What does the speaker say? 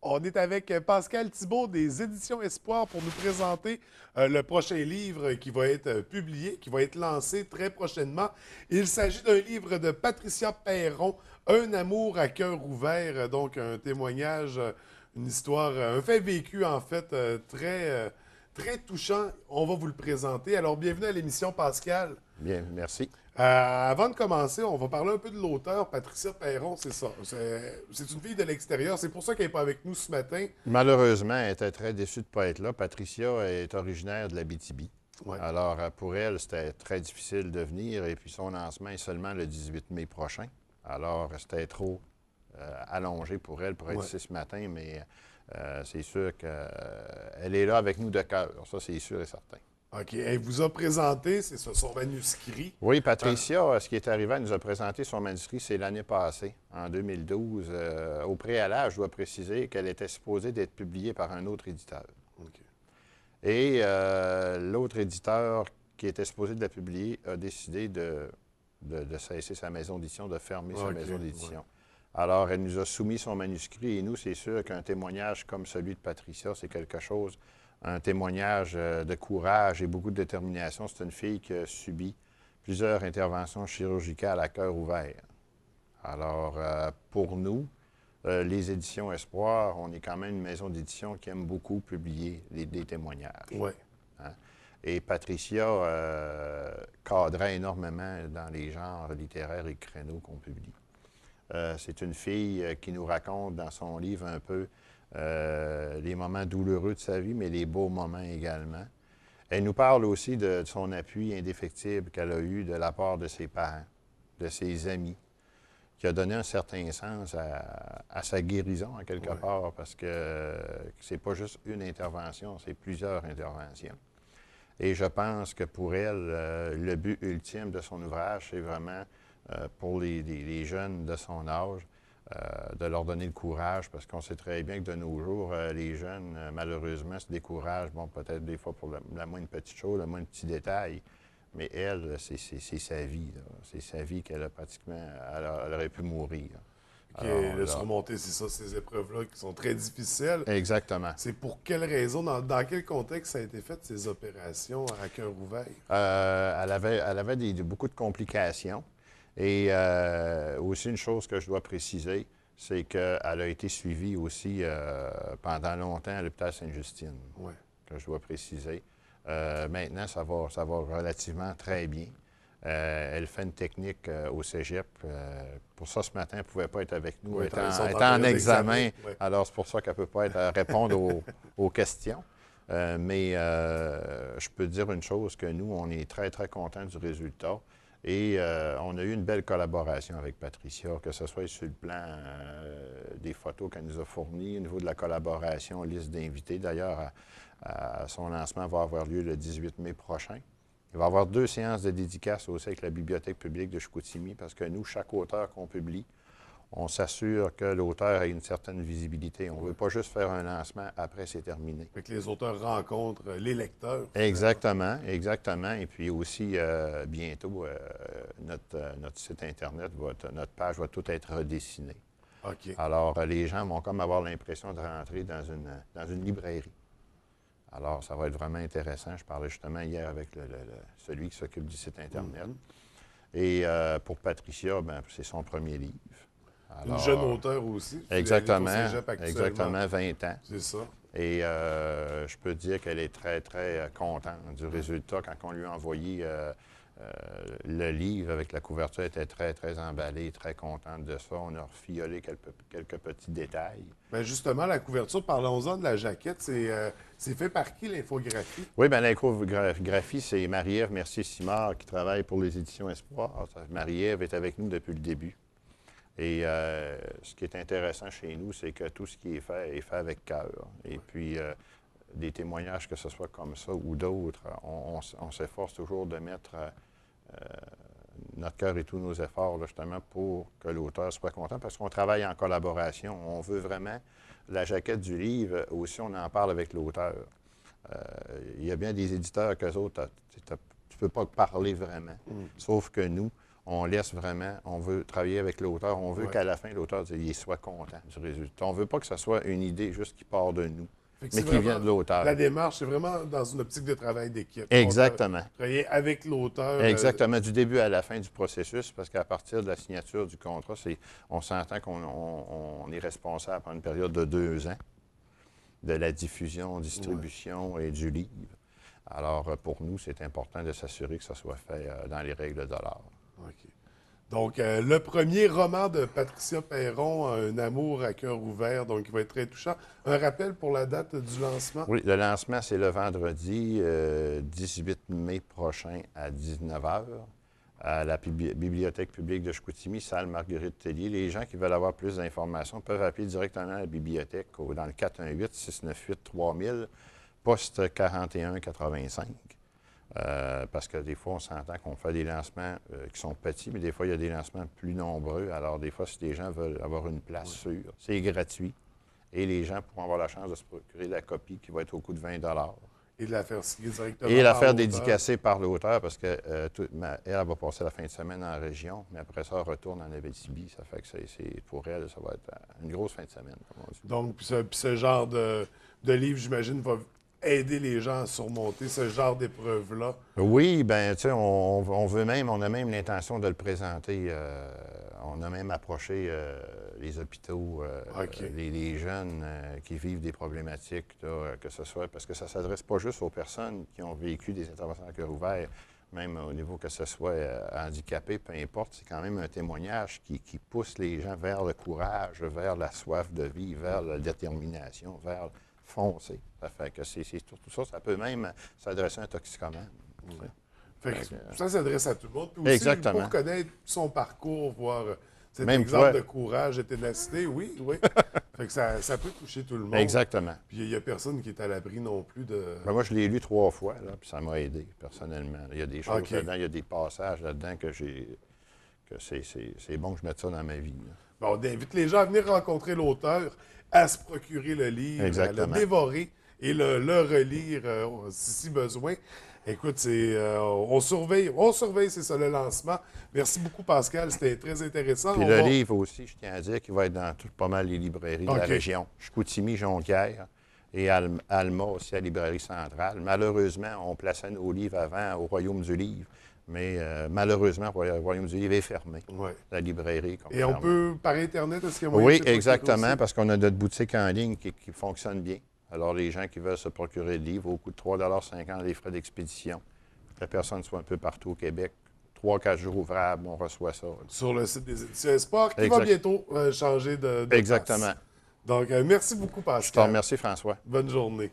On est avec Pascal Thibault des Éditions Espoir pour nous présenter le prochain livre qui va être publié, qui va être lancé très prochainement. Il s'agit d'un livre de Patricia Perron, Un amour à cœur ouvert, donc un témoignage, une histoire, un fait vécu en fait très touchant. On va vous le présenter. Alors bienvenue à l'émission Pascal. Bien, merci. Avant de commencer, on va parler un peu de l'auteur, Patricia Perron, c'est ça. C'est une fille de l'extérieur, c'est pour ça qu'elle n'est pas avec nous ce matin. Malheureusement, elle était très déçue de ne pas être là. Patricia est originaire de l'Abitibi. Ouais. Alors, pour elle, c'était très difficile de venir et puis son lancement est seulement le 18 mai prochain. Alors, c'était trop allongé pour elle pour être Ouais. ici ce matin, mais c'est sûr qu'elle est là avec nous de cœur. Ça, c'est sûr et certain. OK. Elle vous a présenté, c'est ça, son manuscrit. Oui, Patricia, ce qui est arrivé, elle nous a présenté son manuscrit, c'est l'année passée, en 2012. Au préalable, je dois préciser qu'elle était supposée d'être publiée par un autre éditeur. OK. Et l'autre éditeur qui était supposé de la publier a décidé de cesser sa maison d'édition, de fermer sa OK, maison d'édition. ouais. Alors, elle nous a soumis son manuscrit et nous, c'est sûr qu'un témoignage comme celui de Patricia, c'est quelque chose, un témoignage de courage et beaucoup de détermination. C'est une fille qui a subi plusieurs interventions chirurgicales à cœur ouvert. Alors, pour nous, les éditions Espoir, on est quand même une maison d'édition qui aime beaucoup publier des témoignages. Ouais. Hein. Et Patricia cadrait énormément dans les genres littéraires et créneaux qu'on publie. C'est une fille qui nous raconte dans son livre un peu les moments douloureux de sa vie, mais les beaux moments également. Elle nous parle aussi de son appui indéfectible qu'elle a eu de la part de ses parents, de ses amis, qui a donné un certain sens à sa guérison, en quelque part, parce que c'est pas juste une intervention, c'est plusieurs interventions. Et je pense que pour elle, le but ultime de son ouvrage, c'est vraiment pour les jeunes de son âge, de leur donner le courage, parce qu'on sait très bien que de nos jours, les jeunes, malheureusement, se découragent, bon, peut-être des fois pour la moindre petite chose, le moindre petit détail, mais elle, c'est sa vie. C'est sa vie qu'elle a pratiquement, elle aurait pu mourir. Alors, De surmonter, c'est ça, ces épreuves-là qui sont très difficiles. exactement. C'est pour quelle raison, dans quel contexte ça a été fait, ces opérations à cœur ouvert? Elle avait beaucoup de complications. Et aussi, une chose que je dois préciser, c'est qu'elle a été suivie aussi pendant longtemps à l'hôpital Sainte-Justine, Ouais. que je dois préciser. Maintenant, ça va relativement très bien. Elle fait une technique au cégep. Pour ça, ce matin, elle ne pouvait pas être avec nous. Ouais, Elle ils sont est en en période examen, d'examen, ouais. alors c'est pour ça qu'elle ne peut pas être à répondre aux questions. Mais je peux dire une chose, que nous, on est très, très contents du résultat. Et on a eu une belle collaboration avec Patricia, que ce soit sur le plan des photos qu'elle nous a fournies, au niveau de la collaboration, liste d'invités. D'ailleurs, son lancement va avoir lieu le 18 mai prochain. Il va y avoir 2 séances de dédicaces aussi avec la Bibliothèque publique de Chicoutimi, parce que nous, chaque auteur qu'on publie, on s'assure que l'auteur ait une certaine visibilité. On ne veut pas juste faire un lancement, après c'est terminé. Fait que les auteurs rencontrent les lecteurs. Exactement, exactement. Et puis aussi, bientôt, notre site Internet, notre page va tout être redessinée. OK. Alors, les gens vont comme avoir l'impression de rentrer dans une librairie. Alors, ça va être vraiment intéressant. Je parlais justement hier avec celui qui s'occupe du site Internet. Et pour Patricia, ben, c'est son premier livre. Une Alors, jeune auteure aussi. exactement, Elle est au cégep actuellement. exactement, 20 ans. C'est ça. Et je peux dire qu'elle est très, très contente du résultat. Quand on lui a envoyé le livre avec la couverture, elle était très, très emballée, très contente de ça. On a refiolé quelques petits détails. Ben justement, la couverture, parlons-en de la jaquette. C'est fait par qui, l'infographie? Oui, bien, l'infographie, c'est Marie-Ève Mercier-Simard qui travaille pour les éditions Espoir. Marie-Ève est avec nous depuis le début. Et ce qui est intéressant chez nous, c'est que tout ce qui est fait avec cœur. Et puis, des témoignages, que ce soit comme ça ou d'autres, on s'efforce toujours de mettre notre cœur et tous nos efforts, là, justement, pour que l'auteur soit content, parce qu'on travaille en collaboration. On veut vraiment, la jaquette du livre, aussi, on en parle avec l'auteur. Il y a bien des éditeurs qu'eux autres, tu ne peux pas parler vraiment. Sauf que nous, On laisse vraiment, on veut travailler avec l'auteur, on veut Ouais. qu'à la fin, l'auteur il soit content du résultat. On ne veut pas que ce soit une idée juste qui part de nous, Fait que mais c'est qui vient vraiment de l'auteur. la démarche, c'est vraiment dans une optique de travail d'équipe. Exactement. Travailler avec l'auteur. Exactement, du début à la fin du processus, parce qu'à partir de la signature du contrat, on s'entend qu'on est responsable pendant une période de 2 ans de la diffusion, distribution et du livre. Alors, pour nous, c'est important de s'assurer que ça soit fait dans les règles de l'art. OK. Donc, le premier roman de Patricia Perron, Un amour à cœur ouvert, donc il va être très touchant. Un rappel pour la date du lancement? Oui, le lancement, c'est le vendredi 18 mai prochain à 19 h à la Bibliothèque publique de Chicoutimi, salle Marguerite-Tellier. Les gens qui veulent avoir plus d'informations peuvent appeler directement à la bibliothèque dans le 418-698-3000, poste 4185. Parce que des fois, on s'entend qu'on fait des lancements qui sont petits, mais des fois, il y a des lancements plus nombreux. Alors, des fois, si les gens veulent avoir une place sûre, c'est gratuit. Et les gens pourront avoir la chance de se procurer la copie qui va être au coût de 20 $. Et de la faire signer directement Et la par faire l'auteur. dédicacer par l'auteur, parce que elle va passer la fin de semaine en région, mais après ça, elle retourne en Abitibi. Ça fait que pour elle, ça va être une grosse fin de semaine, comme on dit. Donc, puis ce genre de livre, j'imagine, va aider les gens à surmonter ce genre d'épreuve-là. Oui, bien, tu sais, on a même l'intention de le présenter. On a même approché les hôpitaux, OK. les jeunes qui vivent des problématiques, là, que ce soit, parce que ça ne s'adresse pas juste aux personnes qui ont vécu des interventions à cœur ouvert, même au niveau que ce soit handicapé, peu importe, c'est quand même un témoignage qui pousse les gens vers le courage, vers la soif de vie, vers la détermination, vers foncer. Ça fait que c'est tout ça, ça peut même s'adresser à un toxicomane. Fait que ça s'adresse à tout le monde. Puis aussi, Exactement. pour connaître son parcours, voir cet Même exemple toi. de courage et de ténacité, oui. Fait que ça peut toucher tout le monde. Exactement. Puis il n'y a personne qui est à l'abri non plus de... Ben, moi, je l'ai lu 3 fois, là, puis ça m'a aidé, personnellement. Il y a des choses OK. là-dedans, il y a des passages là-dedans que c'est bon que je mette ça dans ma vie. Là. Bon, on invite les gens à venir rencontrer l'auteur, à se procurer le livre, Exactement. à le dévorer et le relire si besoin. Écoute, on surveille, c'est ça, le lancement. Merci beaucoup, Pascal. C'était très intéressant. Puis le livre aussi, je tiens à dire qu'il va être dans pas mal les librairies de la OK. région. Chicoutimi, Jonquière et Alma aussi à la librairie centrale. Malheureusement, on plaçait nos livres avant au Royaume du Livre, mais malheureusement, le Royaume du Livre est fermé, Ouais. la librairie. Et on peut, par Internet, est-ce qu'il y a moyen Oui, de se procurer exactement, aussi? parce qu'on a notre boutique en ligne qui fonctionne bien. Alors, les gens qui veulent se procurer le livre au coût de 3,50 $ les frais d'expédition. La personne soit un peu partout au Québec. 3-4 jours ouvrables, on reçoit ça. Sur le site des Éditions Espoir, qui va Exact. bientôt changer de Exactement. place. Donc, merci beaucoup, Je te Pascal. remercie, François. Bonne journée.